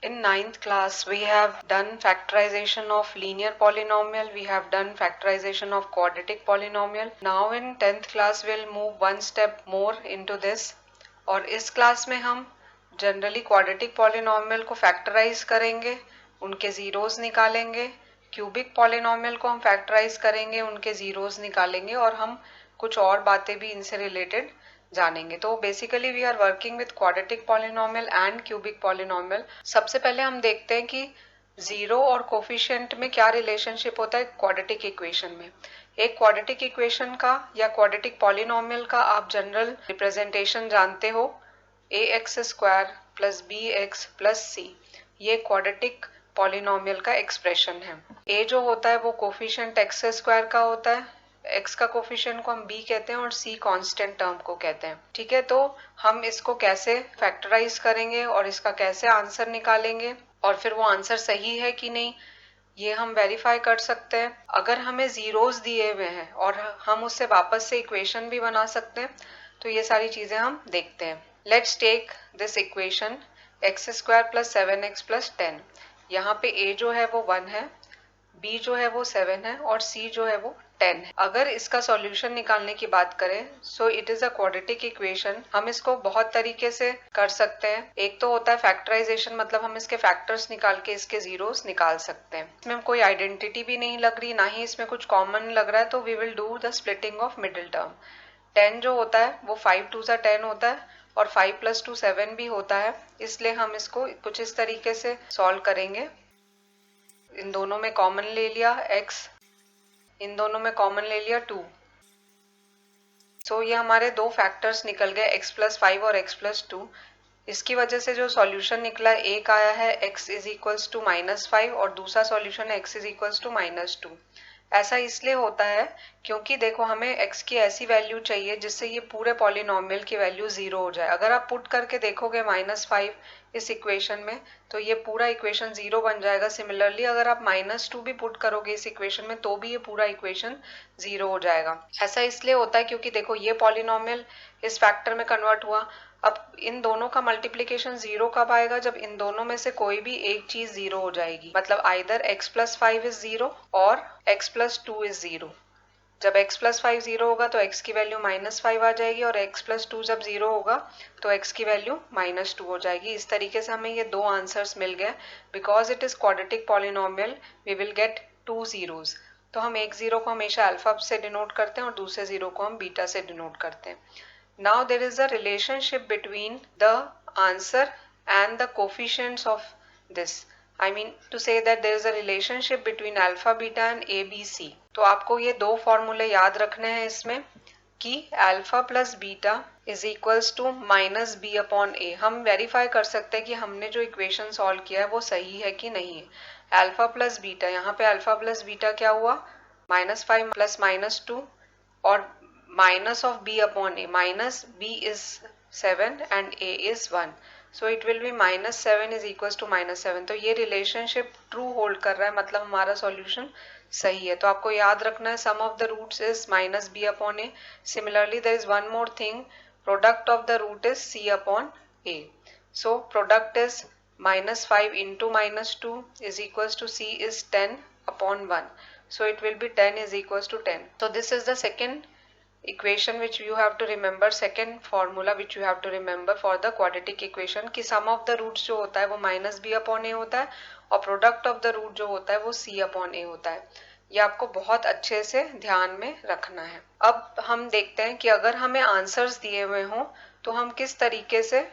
In ninth class, we have done factorization of linear polynomial. We have done factorization of quadratic polynomial. Now in 10th class, we'll move one step more into this. और इस class में हम generally quadratic polynomial को factorise करेंगे, उनके zeros निकालेंगे. Cubic polynomial को हम फैक्टराइज करेंगे, उनके जीरोस निकालेंगे और हम कुछ और बातें भी इनसे रिलेटेड जानेंगे. तो basically we are working with quadratic polynomial and cubic polynomial. सबसे पहले हम देखते हैं कि जीरो और कोफिशिएंट में क्या रिलेशनशिप होता है क्वाड्रेटिक इक्वेशन में. एक क्वाड्रेटिक इक्वेशन का या क्वाड्रेटिक पॉलिनोमियल का आप जनरल रिप्रेजेंटेशन जानते हो, A X square plus B X plus C. ये क्वाड्रेटिक पॉलिनोमियल का एक्सप्रेशन है. ए जो होता है वो कोफिशिएंट एक्स स्क्वायर का होता है, एक्स का कोफिशिएंट को हम बी कहते हैं और सी कांस्टेंट टर्म को कहते हैं. ठीक है, तो हम इसको कैसे फैक्टराइज करेंगे और इसका कैसे आंसर निकालेंगे और फिर वो आंसर सही है कि नहीं ये हम वेरीफाई कर सकते हैं. अगर हमें जीरोस दिए हुए हैं और हम उससे वापस से इक्वेशन भी बना सकते हैं, तो ये सारी चीजें हम देखते हैं. Let's take this equation X square plus 7x plus 10. यहाँ पे a जो है वो 1 है, b जो है वो 7 है और c जो है वो 10 है. अगर इसका सॉल्यूशन निकालने की बात करें, so it is a quadratic equation. हम इसको बहुत तरीके से कर सकते हैं. एक तो होता है फैक्टराइजेशन, मतलब हम इसके फैक्टर्स निकाल के इसके जीरोस निकाल सकते हैं. इसमें कोई आइडेंटिटी भी नहीं लग रही, ना ही इसमें कुछ कॉमन लग रहा है, तो we will do the splitting of middle term. 10 जो होता है वो 5 2 10 होता है और 5 प्लस 2 7 भी होता है, इसलिए हम इसको कुछ इस तरीके से सॉल्व करेंगे. इन दोनों में कॉमन ले लिया x, इन दोनों में कॉमन ले लिया 2. सो ये हमारे दो फैक्टर्स निकल गए x प्लस 5 और x प्लस 2. इसकी वजह से जो सॉल्यूशन निकला, एक आया है x इज इक्वल्स टू -5 और दूसरा सॉल्यूशन है x इज इक्वल्स टू -2. ऐसा इसलिए होता है क्योंकि देखो हमें x की ऐसी वैल्यू चाहिए जिससे ये पूरे पॉलिनोमियल की वैल्यू 0 हो जाए. अगर आप पुट करके देखोगे -5 इस इक्वेशन में, तो ये पूरा इक्वेशन 0 बन जाएगा. सिमिलरली अगर आप -2 भी पुट करोगे इस इक्वेशन में, तो भी ये पूरा इक्वेशन 0 हो जाएगा. ऐसा इसलिए होता है क्योंकि देखो ये पॉलिनोमियल इस फैक्टर में कन्वर्ट हुआ. अब इन दोनों का मल्टीप्लीकेशन 0 कब आएगा? जब इन दोनों में से कोई भी एक चीज 0 हो जाएगी. मतलब आइदर x प्लस 5 इज 0 और x प्लस 2 इज 0. जब x प्लस 5 0 होगा तो x की वैल्यू -5 आ जाएगी और x प्लस 2 जब 0 होगा तो x की वैल्यू -2 हो जाएगी. इस तरीके से हमें ये दो आंसर्स मिल गए. Because it is quadratic polynomial we will get 2 zeros. तो हम एक जीरो को हमेशा अल्फा से डिनोट करते हैं और दूसरे जीरो को हम बीटा से डिनोट करते हैं. Now there is a relationship between the answer and the coefficients of this. I mean to say that there is a relationship between alpha, beta and a, b, c. तो आपको ये दो फॉर्मूले याद रखने हैं इसमें कि alpha plus beta is equals to minus B upon A. हम वेरीफाई कर सकते हैं कि हमने जो इक्वेशन सॉल्व किया है वो सही है कि नहीं है. अल्फा प्लस बीटा, यहाँ पे अल्फा प्लस बीटा क्या हुआ? -5 प्लस -2 और minus of b upon a. Minus b is 7 and a is 1. So it will be -7 is equals to -7. तो ये रिलेशनशिप ट्रू होल्ड कर रहा है, मतलब हमारा सॉल्यूशन सही है. तो आपको याद रखना है sum of the roots is -b upon a. Similarly there is one more thing, product of the root is c upon a. So product is -5 into -2 is equals to c is 10 upon 1. So it will be 10 is equals to 10. So this is the second equation which you have to remember, second formula which you have to remember for the quadratic equation कि sum of the roots जो होता है वो -b upon a होता है और product of the root जो होता है वो c upon a होता है. ये आपको बहुत अच्छे से ध्यान में रखना है. अब हम देखते हैं कि अगर हमें आंसर्स दिए हुए हों तो हम किस तरीके से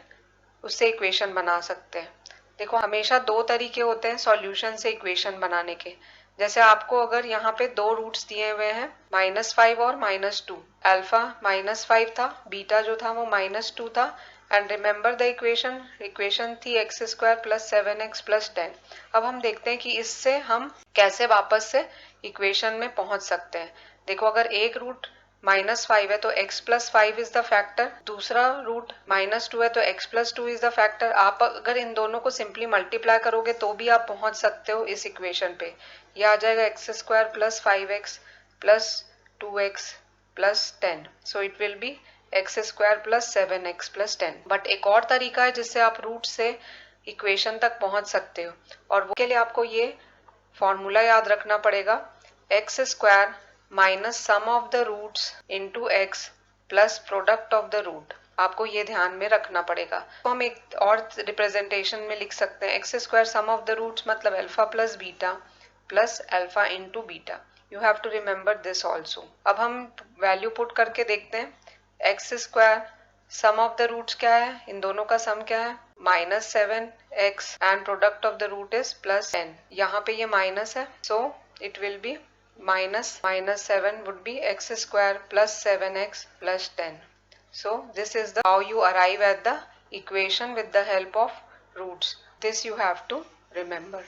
उससे इक्वेशन बना सकते हैं. देखो हमेशा दो तरीके होते हैं सॉल्यूशन से इक्वेशन बनाने के. जैसे आपको अगर यहाँ पे दो रूट्स दिए हुए हैं -5 और -2, अल्फा -5 था, बीटा जो था वो -2 था एंड रिमेम्बर द इक्वेशन थी x square plus 7x plus 10. अब हम देखते हैं कि इससे हम कैसे वापस से इक्वेशन में पहुंच सकते हैं. देखो अगर एक रूट -5 है तो x plus 5 is the factor, दूसरा रूट -2 है तो x plus 2 is the factor. आप अगर इन दोनों को सिंपली मल्टीप्लाई करोगे तो भी आप पहुंच सकते हो इस इक्वेशन पे. यह आ जाएगा x square plus 5x plus 2x plus 10. So it will B x square plus 7x plus 10. But एक और तरीका है जिससे आप रूट से इक्वेशन तक पहुंच सकते हो। और वो के लिए आपको ये फॉर्मूला याद रखना पड़ेगा, X square minus sum of the roots into X plus product of the root. आपको ये ध्यान में रखना पड़ेगा। तो हम एक और रिप्रेजेंटेशन में लिख सकते हैं, X square sum of the roots मतलब alpha plus beta plus alpha into beta. You have to remember this also. अब हम वैल्यू पुट करके देखते हैं। X square sum of the roots क्या है, इन दोनों का सम क्या है, -7x and product of the root is +10। यहाँ पे ये माइनस है, so it will be -7 would be x square plus 7x plus 10. So this is the how you arrive at the equation with the help of roots. This you have to remember.